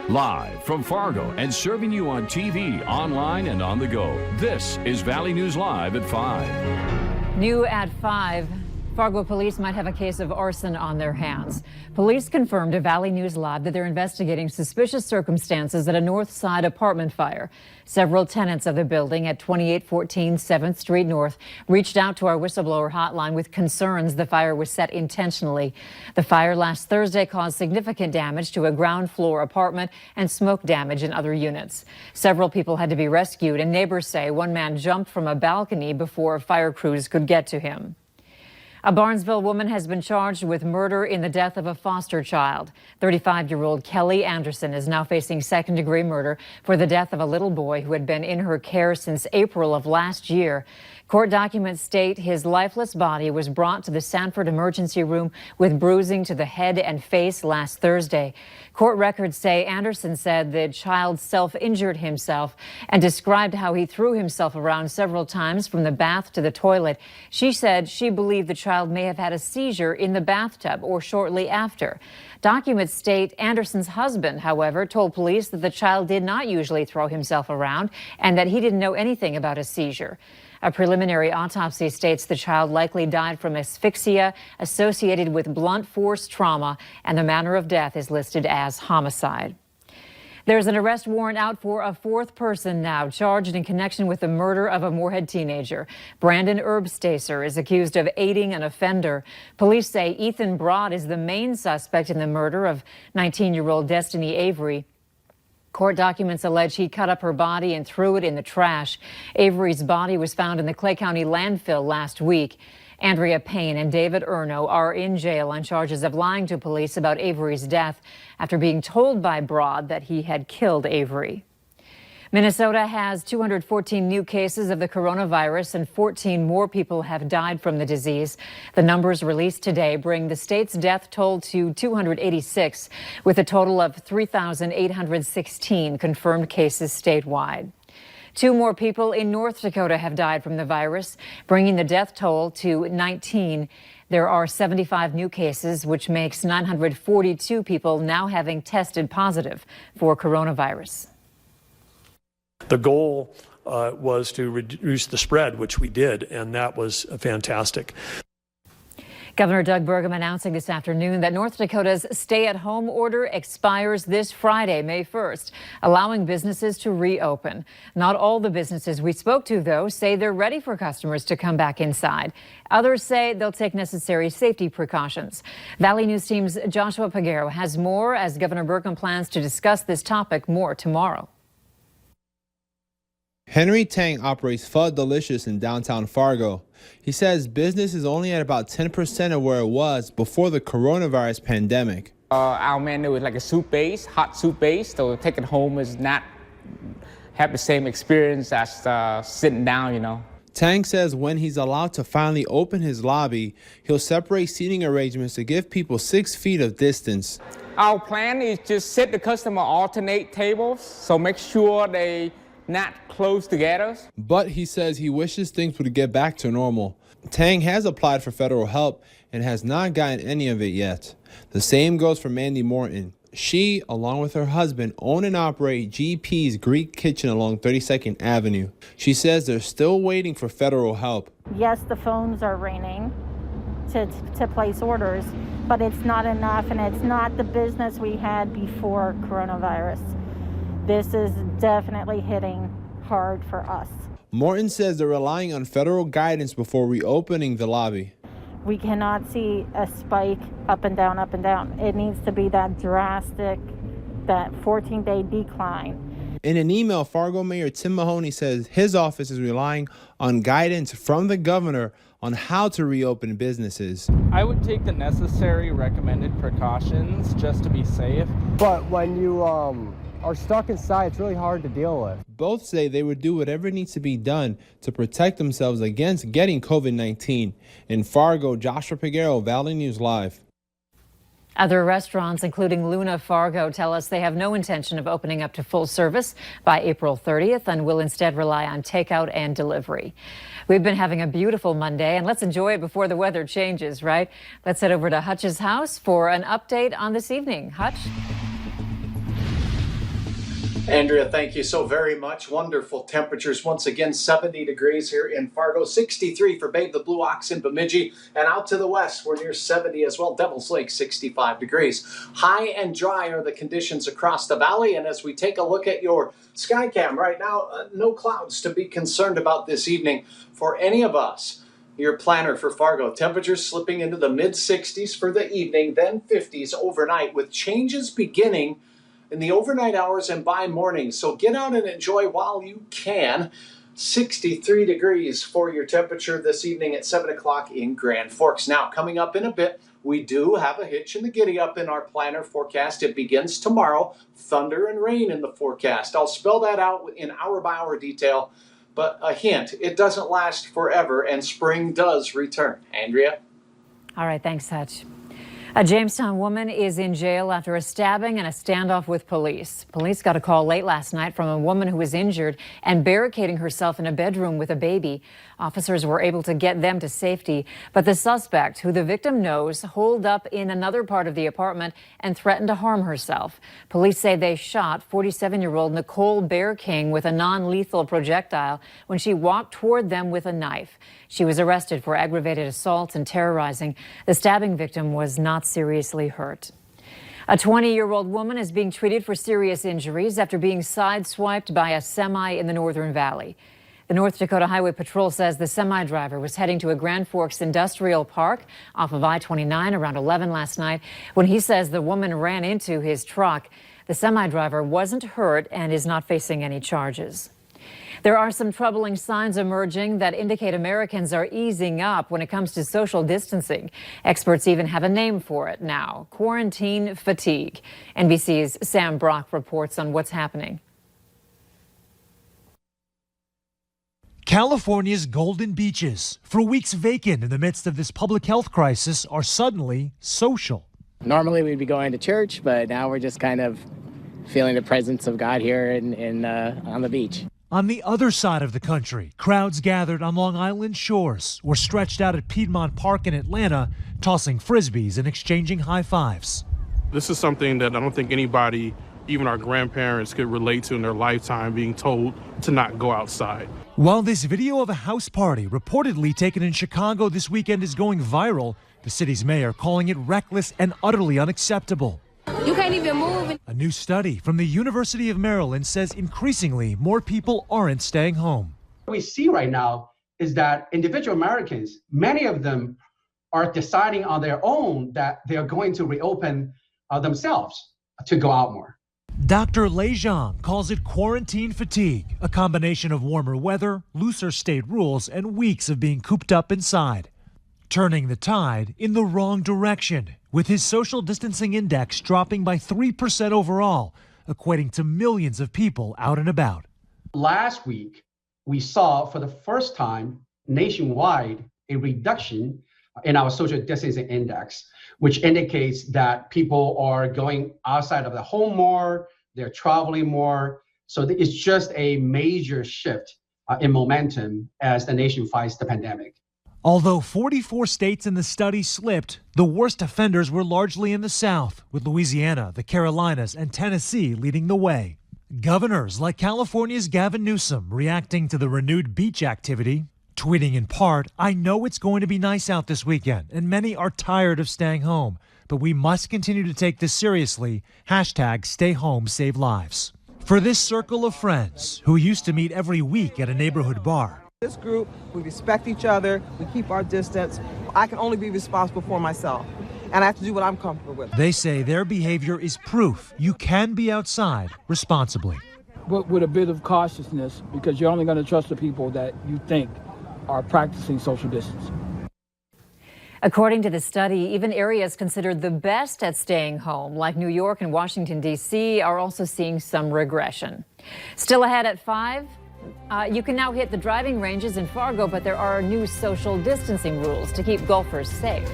Live from Fargo and serving you on TV, online, and on the go. This is Valley News Live at 5. New at 5. Fargo police might have a case of arson on their hands. Police confirmed to Valley News Live that they're investigating suspicious circumstances at a North Side apartment fire. Several tenants of the building at 2814 7th Street North reached out to our whistleblower hotline with concerns the fire was set intentionally. The fire last Thursday caused significant damage to a ground floor apartment and smoke damage in other units. Several people had to be rescued, and neighbors say one man jumped from a balcony before fire crews could get to him. A Barnesville woman has been charged with murder in the death of a foster child. 35-year-old Kelly Anderson is now facing second-degree murder for the death of a little boy who had been in her care since April of last year. Court documents state his lifeless body was brought to the Sanford emergency room with bruising to the head and face last Thursday. Court records say Anderson said the child self-injured himself and described how he threw himself around several times from the bath to the toilet. She said she believed the child may have had a seizure in the bathtub or shortly after. Documents state Anderson's husband, however, told police that the child did not usually throw himself around and that he didn't know anything about a seizure. A preliminary autopsy states the child likely died from asphyxia associated with blunt force trauma, and the manner of death is listed as homicide. There's an arrest warrant out for a fourth person now charged in connection with the murder of a Moorhead teenager. Brandon Erbstacer is accused of aiding an offender. Police say Ethan Broad is the main suspect in the murder of 19-year-old Destiny Avery. Court documents allege he cut up her body and threw it in the trash. Avery's body was found in the Clay County landfill last week. Andrea Payne and David Erno are in jail on charges of lying to police about Avery's death after being told by Broad that he had killed Avery. Minnesota has 214 new cases of the coronavirus and 14 more people have died from the disease. The numbers released today bring the state's death toll to 286, with a total of 3,816 confirmed cases statewide. 2 more people in North Dakota have died from the virus, bringing the death toll to 19. There are 75 new cases, which makes 942 people now having tested positive for coronavirus. The goal was to reduce the spread, which we did, and that was fantastic. Governor Doug Burgum announcing this afternoon that North Dakota's stay-at-home order expires this Friday, May 1st, allowing businesses to reopen. Not all the businesses we spoke to, though, say they're ready for customers to come back inside. Others say they'll take necessary safety precautions. Valley News Team's Joshua Peguero has more as Governor Burgum plans to discuss this topic more tomorrow. Henry Tang operates Pho Delicious in downtown Fargo. He says business is only at about 10% of where it was before the coronavirus pandemic. Our menu is like a soup base, hot soup base, so taking home is not have the same experience as sitting down, you know. Tang says when he's allowed to finally open his lobby, he'll separate seating arrangements to give people 6 feet of distance. Our plan is just set the customer alternate tables, so make sure they not close together. But he says he wishes things would get back to normal. Tang has applied for federal help and has not gotten any of it yet. The same goes for Mandy Morton. She, along with her husband, own and operate GP's Greek Kitchen along 32nd Avenue. She says they're still waiting for federal help. Yes, the phones are ringing to place orders, but it's not enough, and it's not the business we had before coronavirus. This is definitely hitting hard for us. Morton says they're relying on federal guidance before reopening the lobby. We cannot see a spike up and down, up and down. It needs to be that drastic, that 14-day decline. In an email, Fargo Mayor Tim Mahoney says his office is relying on guidance from the governor on how to reopen businesses. I would take the necessary recommended precautions just to be safe. But when you are stuck inside, it's really hard to deal with. Both say they would do whatever needs to be done to protect themselves against getting COVID-19. In Fargo, Joshua Peguero, Valley News Live. Other restaurants, including Luna Fargo, tell us they have no intention of opening up to full service by April 30th and will instead rely on takeout and delivery. We've been having a beautiful Monday, and let's enjoy it before the weather changes, right? Let's head over to Hutch's house for an update on this evening. Hutch? Andrea, thank you so very much. Wonderful temperatures. Once again, 70 degrees here in Fargo, 63 for Babe the Blue Ox in Bemidji, and out to the west, we're near 70 as well. Devil's Lake, 65 degrees. High and dry are the conditions across the valley, and as we take a look at your sky cam right now, no clouds to be concerned about this evening for any of us. Your planner for Fargo, temperatures slipping into the mid-60s for the evening, then 50s overnight, with changes beginning in the overnight hours and by morning. So get out and enjoy while you can. 63 degrees for your temperature this evening at 7 o'clock in Grand Forks. Now, coming up in a bit, we do have a hitch in the giddy-up in our planner forecast. It begins tomorrow. Thunder and rain in the forecast. I'll spell that out in hour-by-hour detail, but a hint, it doesn't last forever, and spring does return. Andrea? All right, thanks, Hutch. A Jamestown woman is in jail after a stabbing and a standoff with police. Police got a call late last night from a woman who was injured and barricading herself in a bedroom with a baby. Officers were able to get them to safety, but the suspect, who the victim knows, holed up in another part of the apartment and threatened to harm herself. Police say they shot 47-year-old Nicole Bear King with a non-lethal projectile when she walked toward them with a knife. She was arrested for aggravated assault and terrorizing. The stabbing victim was not seriously hurt. A 20-year-old woman is being treated for serious injuries after being sideswiped by a semi in the Northern Valley. The North Dakota Highway Patrol says the semi-driver was heading to a Grand Forks industrial park off of I-29 around 11 last night when he says the woman ran into his truck. The semi-driver wasn't hurt and is not facing any charges. There are some troubling signs emerging that indicate Americans are easing up when it comes to social distancing. Experts even have a name for it now: quarantine fatigue. NBC's Sam Brock reports on what's happening. California's golden beaches, for weeks vacant in the midst of this public health crisis, are suddenly social. Normally we'd be going to church, but now we're just kind of feeling the presence of God here on the beach. On the other side of the country, crowds gathered on Long Island shores or stretched out at Piedmont Park in Atlanta, tossing frisbees and exchanging high fives. This is something that I don't think anybody, even our grandparents, could relate to in their lifetime, being told to not go outside. While this video of a house party reportedly taken in Chicago this weekend is going viral, the city's mayor calling it reckless and utterly unacceptable. You can't even move. A new study from the University of Maryland says increasingly more people aren't staying home. What we see right now is that individual Americans, many of them are deciding on their own that they are going to reopen themselves to go out more. Dr. Lei Zhang calls it quarantine fatigue, a combination of warmer weather, looser state rules, and weeks of being cooped up inside. Turning the tide in the wrong direction, with his social distancing index dropping by 3% overall, equating to millions of people out and about. Last week, we saw for the first time nationwide a reduction in our social distancing index, which indicates that people are going outside of the home more, they're traveling more. So it's just a major shift in momentum as the nation fights the pandemic. Although 44 states in the study slipped, the worst offenders were largely in the South, with Louisiana, the Carolinas, and Tennessee leading the way. Governors like California's Gavin Newsom reacting to the renewed beach activity, tweeting in part, "I know it's going to be nice out this weekend, and many are tired of staying home, but we must continue to take this seriously. #StayHomeSaveLives." For this circle of friends who used to meet every week at a neighborhood bar, this group, we respect each other, we keep our distance. I can only be responsible for myself, and I have to do what I'm comfortable with. they say their behavior is proof you can be outside responsibly. But with a bit of cautiousness, because you're only going to trust the people that you think are practicing social distancing. According to the study, even areas considered the best at staying home, like New York and Washington, D.C., are also seeing some regression. Still ahead at 5, you can now hit the driving ranges in Fargo, but there are new social distancing rules to keep golfers safe.